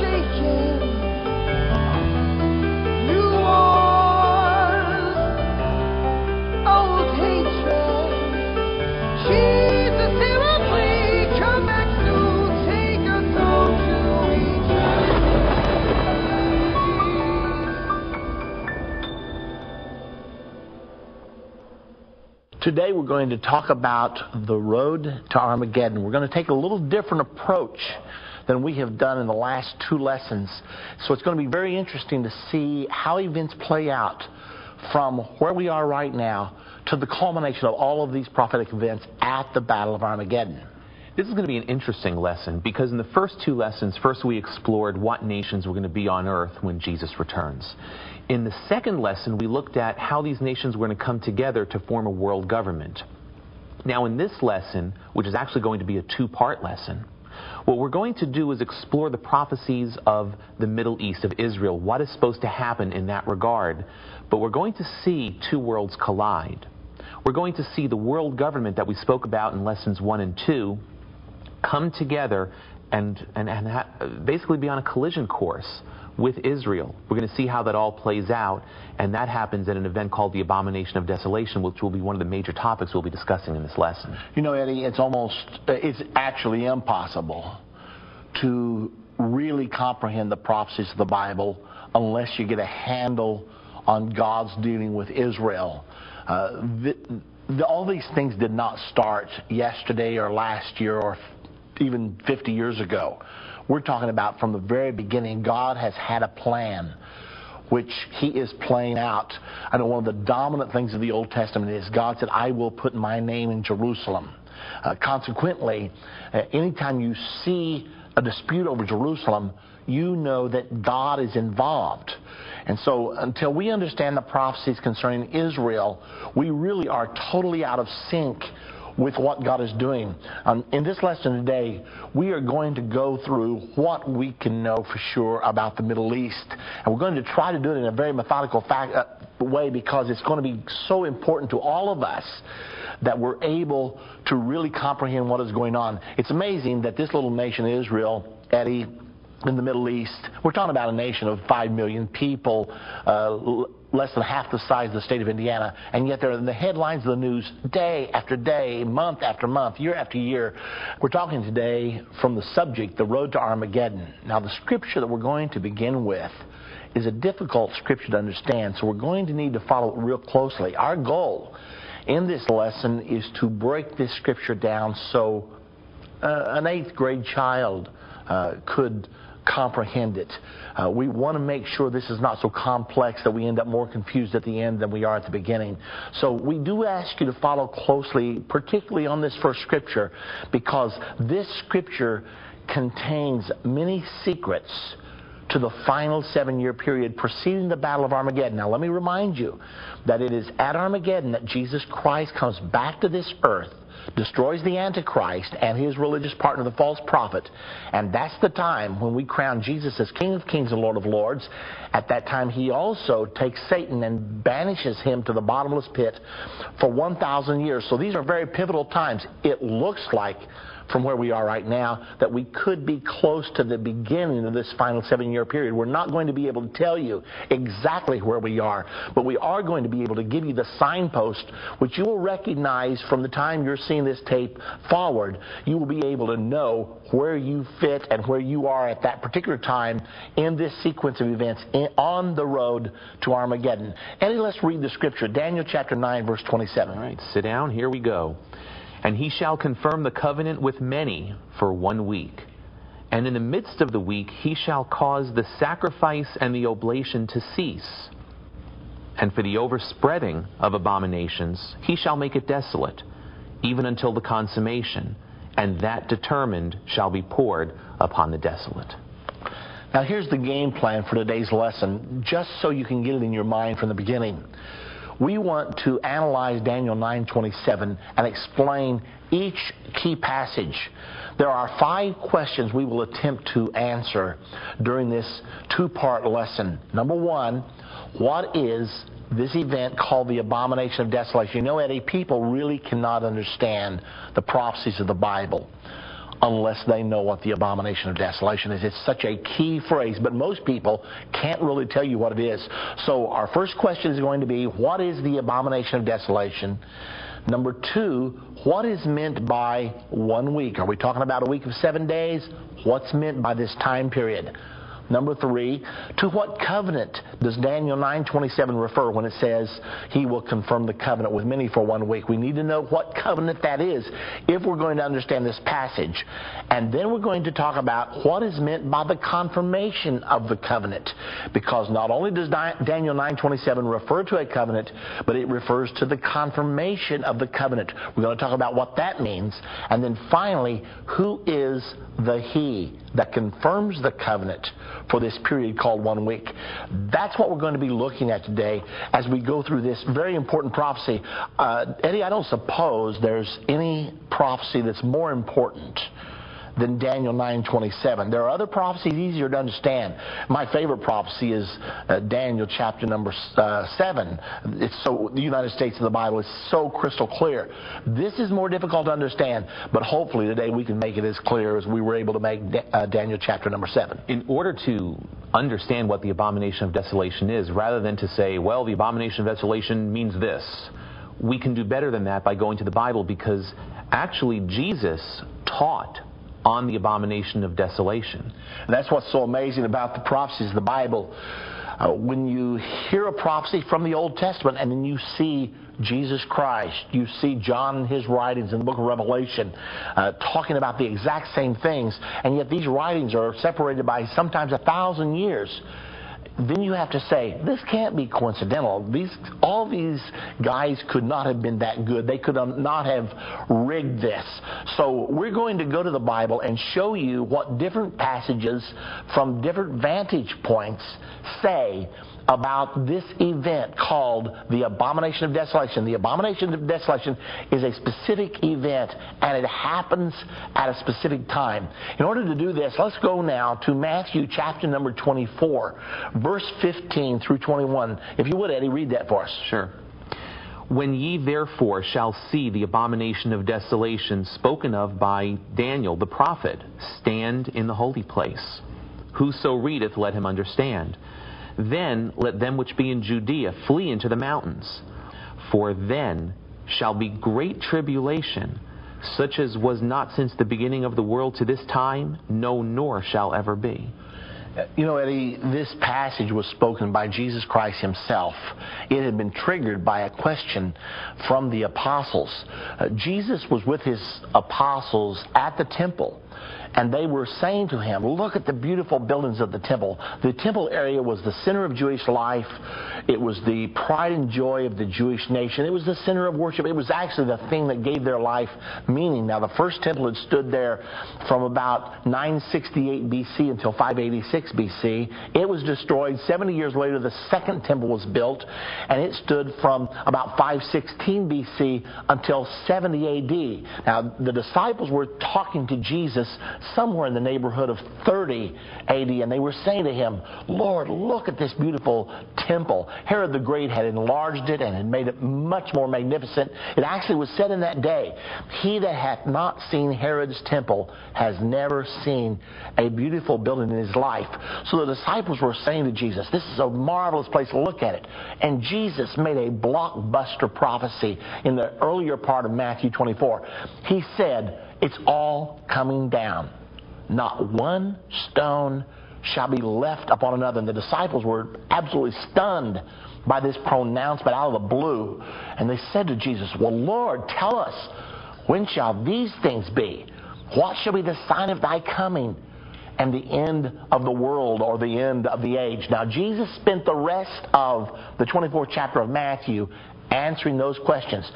shaking. New wars, old hatred. Jesus, hear our plea. Come back soon, take us home to eternity. Today we're going to talk about the road to Armageddon. We're going to take a little different approach than we have done in the last two lessons. So it's going to be very interesting to see how events play out from where we are right now to the culmination of all of these prophetic events at the Battle of Armageddon. This is going to be an interesting lesson because in the first two lessons, first we explored what nations were going to be on earth when Jesus returns. In the second lesson, we looked at how these nations were going to come together to form a world government. Now in this lesson, which is actually going to be a two-part lesson, what we're going to do is explore the prophecies of the Middle East, of Israel, what is supposed to happen in that regard. But we're going to see two worlds collide. We're going to see the world government that we spoke about in lessons 1 and 2 come together and basically be on a collision course with Israel. We're going to see how that all plays out, and that happens at an event called the Abomination of Desolation, which will be one of the major topics we'll be discussing in this lesson. You know, Eddie, it's actually impossible to really comprehend the prophecies of the Bible unless you get a handle on God's dealing with Israel. All these things did not start yesterday or last year or even 50 years ago. We're talking about from the very beginning, God has had a plan which he is playing out. I know one of the dominant things of the Old Testament is God said, I will put my name in Jerusalem. Consequently, anytime you see a dispute over Jerusalem, you know that God is involved. And so until we understand the prophecies concerning Israel, we really are totally out of sync with what God is doing. In this lesson today, we are going to go through what we can know for sure about the Middle East. And we're going to try to do it in a very methodical way because it's going to be so important to all of us that we're able to really comprehend what is going on. It's amazing that this little nation, Israel, Eddie, in the Middle East, we're talking about a nation of 5 million people, less than half the size of the state of Indiana, and yet they're in the headlines of the news day after day, month after month, year after year. We're talking today from the subject, the road to Armageddon. Now, the scripture that we're going to begin with is a difficult scripture to understand, so we're going to need to follow it real closely. Our goal in this lesson is to break this scripture down so an 8th grade child could comprehend it. We want to make sure this is not so complex that we end up more confused at the end than we are at the beginning. So we do ask you to follow closely, particularly on this first scripture, because this scripture contains many secrets to the final 7-year period preceding the Battle of Armageddon. Now let me remind you that it is at Armageddon that Jesus Christ comes back to this earth, destroys the Antichrist and his religious partner, the false prophet, and that's the time when we crown Jesus as King of Kings and Lord of Lords. At that time, he also takes Satan and banishes him to the bottomless pit for 1,000 years. So these are very pivotal times. It looks like, from where we are right now, that we could be close to the beginning of this final 7-year period. We're not going to be able to tell you exactly where we are, but we are going to be able to give you the signpost, which you will recognize from the time you're seeing this tape forward. You will be able to know where you fit and where you are at that particular time in this sequence of events on the road to Armageddon. Eddie, let's read the scripture. Daniel chapter 9, verse 27. All right, sit down. Here we go. And he shall confirm the covenant with many for 1 week. And in the midst of the week he shall cause the sacrifice and the oblation to cease. And for the overspreading of abominations he shall make it desolate, even until the consummation, and that determined shall be poured upon the desolate. Now here's the game plan for today's lesson, just so you can get it in your mind from the beginning. We want to analyze Daniel 9:27 and explain each key passage. There are 5 questions we will attempt to answer during this 2-part lesson. Number 1, what is this event called the abomination of desolation? You know, Eddie, people really cannot understand the prophecies of the Bible unless they know what the abomination of desolation is. It's such a key phrase, but most people can't really tell you what it is. So our first question is going to be, what is the abomination of desolation? Number two, what is meant by 1 week? Are we talking about a week of 7 days? What's meant by this time period? Number three, to what covenant does Daniel 9:27 refer when it says he will confirm the covenant with many for 1 week? We need to know what covenant that is if we're going to understand this passage. And then we're going to talk about what is meant by the confirmation of the covenant. Because not only does Daniel 9:27 refer to a covenant, but it refers to the confirmation of the covenant. We're going to talk about what that means. And then finally, who is the he that confirms the covenant for this period called 1 week? That's what we're going to be looking at today as we go through this very important prophecy. Eddie, I don't suppose there's any prophecy that's more important than Daniel 9:27. There are other prophecies easier to understand. My favorite prophecy is Daniel chapter number 7. The United States of the Bible is so crystal clear. This is more difficult to understand, but hopefully today we can make it as clear as we were able to make Daniel chapter number 7. In order to understand what the abomination of desolation is, rather than to say, well, the abomination of desolation means this, we can do better than that by going to the Bible, because actually Jesus taught on the abomination of desolation. And that's what's so amazing about the prophecies of the Bible. When you hear a prophecy from the Old Testament and then you see Jesus Christ, you see John in his writings in the book of Revelation talking about the exact same things, and yet these writings are separated by sometimes 1,000 years. Then you have to say, this can't be coincidental. All these guys could not have been that good. They could not have rigged this. So we're going to go to the Bible and show you what different passages from different vantage points say about this event called the abomination of desolation. The abomination of desolation is a specific event, and it happens at a specific time. In order to do this, let's go now to Matthew chapter number 24, verse 15 through 21. If you would, Eddie, read that for us. Sure. When ye therefore shall see the abomination of desolation spoken of by Daniel the prophet stand in the holy place, whoso readeth, let him understand. Then let them which be in Judea flee into the mountains. For then shall be great tribulation, such as was not since the beginning of the world to this time, no, nor shall ever be. You know, Eddie, this passage was spoken by Jesus Christ himself. It had been triggered by a question from the apostles. Jesus was with his apostles at the temple, and they were saying to him, look at the beautiful buildings of the temple. The temple area was the center of Jewish life. It was the pride and joy of the Jewish nation. It was the center of worship. It was actually the thing that gave their life meaning. Now, the first temple had stood there from about 968 BC until 586 BC. It was destroyed. 70 years later, the second temple was built, and it stood from about 516 BC until 70 AD. Now, the disciples were talking to Jesus somewhere in the neighborhood of 30 AD, and they were saying to him, Lord, look at this beautiful temple. Herod the Great had enlarged it and had made it much more magnificent. It actually was said in that day, he that hath not seen Herod's temple has never seen a beautiful building in his life. So the disciples were saying to Jesus, this is a marvelous place to look at it. And Jesus made a blockbuster prophecy in the earlier part of Matthew 24. He said, it's all coming down. Not one stone shall be left upon another. And the disciples were absolutely stunned by this pronouncement out of the blue. And they said to Jesus, well, Lord, tell us, when shall these things be? What shall be the sign of thy coming and the end of the world, or the end of the age? Now, Jesus spent the rest of the 24th chapter of Matthew answering those questions.